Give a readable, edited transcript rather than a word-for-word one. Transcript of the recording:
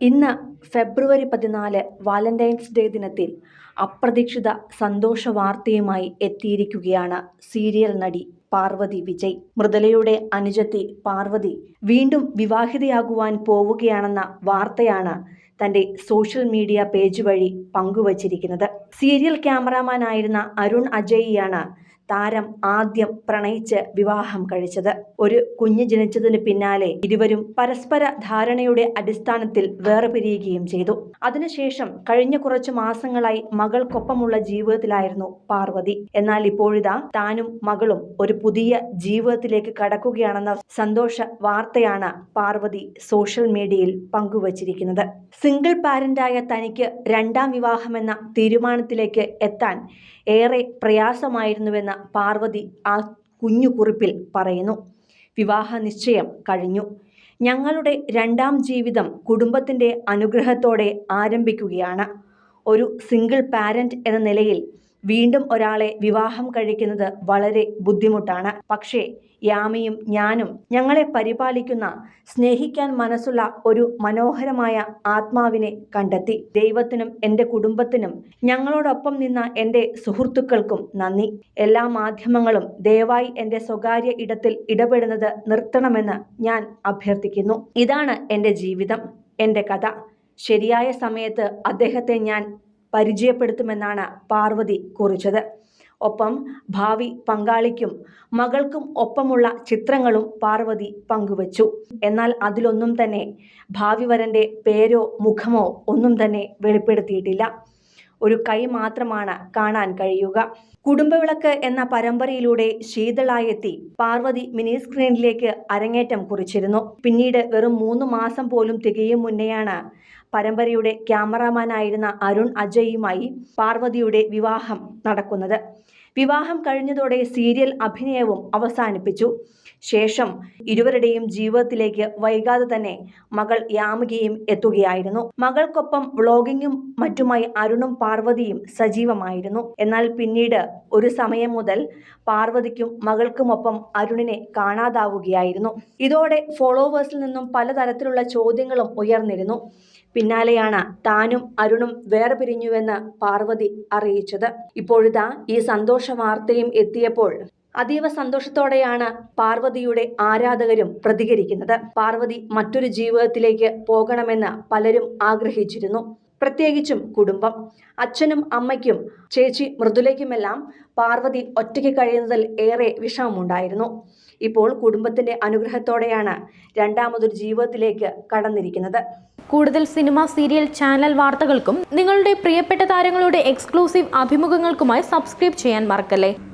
ഇന്ന് ഫെബ്രുവരി 14 Valentine's day ദിനത്തിൽ അപ്രതീക്ഷിത സന്തോഷ വാർത്തയുമായി എത്തിയിരിക്കുകയാണ് സീരിയൽ നടി പാർവതി വിജയ്. മൃദുലയുടെ അനുജത്തി പാർവതി വീണ്ടും വിവാഹിതയാകുവാൻ പോവുകയാണെന്ന വാർത്തയാണ് തന്റെ സോഷ്യൽ മീഡിയ പേജ് വഴി പങ്കുവച്ചിരിക്കുന്നത്. സീരിയൽ ക്യാമറാമാനായിരുന്ന അരുൺ അജയിയാണ് താരം ആദ്യം പ്രണയിച്ച് വിവാഹം കഴിച്ചത്. ഒരു കുഞ്ഞ് ജനിച്ചതിന് പിന്നാലെ ഇരുവരും പരസ്പര ധാരണയുടെ അടിസ്ഥാനത്തിൽ വേർപിരിയുകയും ചെയ്തു. അതിനുശേഷം കഴിഞ്ഞ കുറച്ചു മാസങ്ങളായി മകൾക്കൊപ്പമുള്ള ജീവിതത്തിലായിരുന്നു പാർവതി. എന്നാൽ ഇപ്പോഴിതാ താനും മകളും ഒരു പുതിയ ജീവിതത്തിലേക്ക് കടക്കുകയാണെന്ന സന്തോഷ വാർത്തയാണ് പാർവതി സോഷ്യൽ മീഡിയയിൽ പങ്കുവച്ചിരിക്കുന്നത്. സിംഗിൾ പാരന്റായ തനിക്ക് രണ്ടാം വിവാഹമെന്ന തീരുമാനത്തിലേക്ക് എത്താൻ ഏറെ പ്രയാസമായിരുന്നുവെന്ന് പാർവതി ആ കുഞ്ഞു കുറിപ്പിൽ പറയുന്നു. വിവാഹ നിശ്ചയം കഴിഞ്ഞു. ഞങ്ങളുടെ രണ്ടാം ജീവിതം കുടുംബത്തിൻ്റെ അനുഗ്രഹത്തോടെ ആരംഭിക്കുകയാണ്. ഒരു സിംഗിൾ പാരന്റ് എന്ന നിലയിൽ വീണ്ടും ഒരാളെ വിവാഹം കഴിക്കുന്നത് വളരെ ബുദ്ധിമുട്ടാണ്. പക്ഷേ യാമിയും ഞാനും ഞങ്ങളെ പരിപാലിക്കുന്ന, സ്നേഹിക്കാൻ മനസ്സുള്ള ഒരു മനോഹരമായ ആത്മാവിനെ കണ്ടെത്തി. ദൈവത്തിനും എൻ്റെ കുടുംബത്തിനും ഞങ്ങളോടൊപ്പം നിന്ന എൻ്റെ സുഹൃത്തുക്കൾക്കും നന്ദി. എല്ലാ മാധ്യമങ്ങളും ദയവായി എൻ്റെ സ്വകാര്യ ഇടത്തിൽ ഇടപെടുന്നത് നിർത്തണമെന്ന് ഞാൻ അഭ്യർത്ഥിക്കുന്നു. ഇതാണ് എൻ്റെ ജീവിതം, എൻ്റെ കഥ. ശരിയായ സമയത്ത് അദ്ദേഹത്തെ ഞാൻ പരിചയപ്പെടുത്തുമെന്നാണ് പാർവതി കുറിച്ചത്. ഒപ്പം ഭാവി പങ്കാളിക്കും മകൾക്കും ഒപ്പമുള്ള ചിത്രങ്ങളും പാർവതി പങ്കുവച്ചു. എന്നാൽ അതിലൊന്നും തന്നെ ഭാവി വരൻ്റെ പേരോ മുഖമോ ഒന്നും തന്നെ വെളിപ്പെടുത്തിയിട്ടില്ല. ഒരു കൈ മാത്രമാണ് കാണാൻ കഴിയുക. കുടുംബവിളക്ക് എന്ന പരമ്പരയിലൂടെ ശീതളായെത്തി പാർവതി മിനി സ്ക്രീനിലേക്ക് അരങ്ങേറ്റം കുറിച്ചിരുന്നു. പിന്നീട് വെറും 3 മാസം പോലും തികയും മുന്നെയാണ് പരമ്പരയുടെ ക്യാമറാമാനായിരുന്ന അരുൺ അജയുമായി പാർവതിയുടെ വിവാഹം നടക്കുന്നത്. വിവാഹം കഴിഞ്ഞതോടെ സീരിയൽ അഭിനയവും അവസാനിപ്പിച്ചു. ശേഷം ഇരുവരുടെയും ജീവിതത്തിലേക്ക് വൈകാതെ തന്നെ മകൾ യാമികയും എത്തുകയായിരുന്നു. മകൾക്കൊപ്പം വ്ളോഗിങ്ങും മറ്റുമായി അരുണും പാർവതിയും സജീവമായിരുന്നു. എന്നാൽ പിന്നീട് ഒരു സമയം മുതൽ പാർവതിക്കും മകൾക്കുമൊപ്പം അരുണിനെ കാണാതാവുകയായിരുന്നു. ഇതോടെ ഫോളോവേഴ്സിൽ നിന്നും പലതരത്തിലുള്ള ചോദ്യങ്ങളും ഉയർന്നിരുന്നു. പിന്നാലെയാണ് താനും അരുണും വേർപിരിഞ്ഞുവെന്ന് പാർവതി അറിയിച്ചത്. ഇപ്പോഴിതാ ഈ സന്തോഷ വാർത്തയും എത്തിയപ്പോൾ അതീവ സന്തോഷത്തോടെയാണ് പാർവതിയുടെ ആരാധകരും പ്രതികരിക്കുന്നത്. പാർവതി മറ്റൊരു ജീവിതത്തിലേക്ക് പോകണമെന്ന് പലരും ആഗ്രഹിച്ചിരുന്നു. പ്രത്യേകിച്ചും കുടുംബം. അച്ഛനും അമ്മയ്ക്കും ചേച്ചി മൃദുലയ്ക്കുമെല്ലാം പാർവതി ഒറ്റയ്ക്ക് കഴിയുന്നതിൽ ഏറെ വിഷമമുണ്ടായിരുന്നു. ഇപ്പോൾ കുടുംബത്തിന്റെ അനുഗ്രഹത്തോടെയാണ് രണ്ടാമതൊരു ജീവിതത്തിലേക്ക് കടന്നിരിക്കുന്നത്. കൂടുതൽ സിനിമ, സീരിയൽ, ചാനൽ വാർത്തകൾക്കും നിങ്ങളുടെ പ്രിയപ്പെട്ട താരങ്ങളുടെ എക്സ്ക്ലൂസീവ് അഭിമുഖങ്ങൾക്കുമായി സബ്സ്ക്രൈബ് ചെയ്യാൻ മറക്കല്ലേ.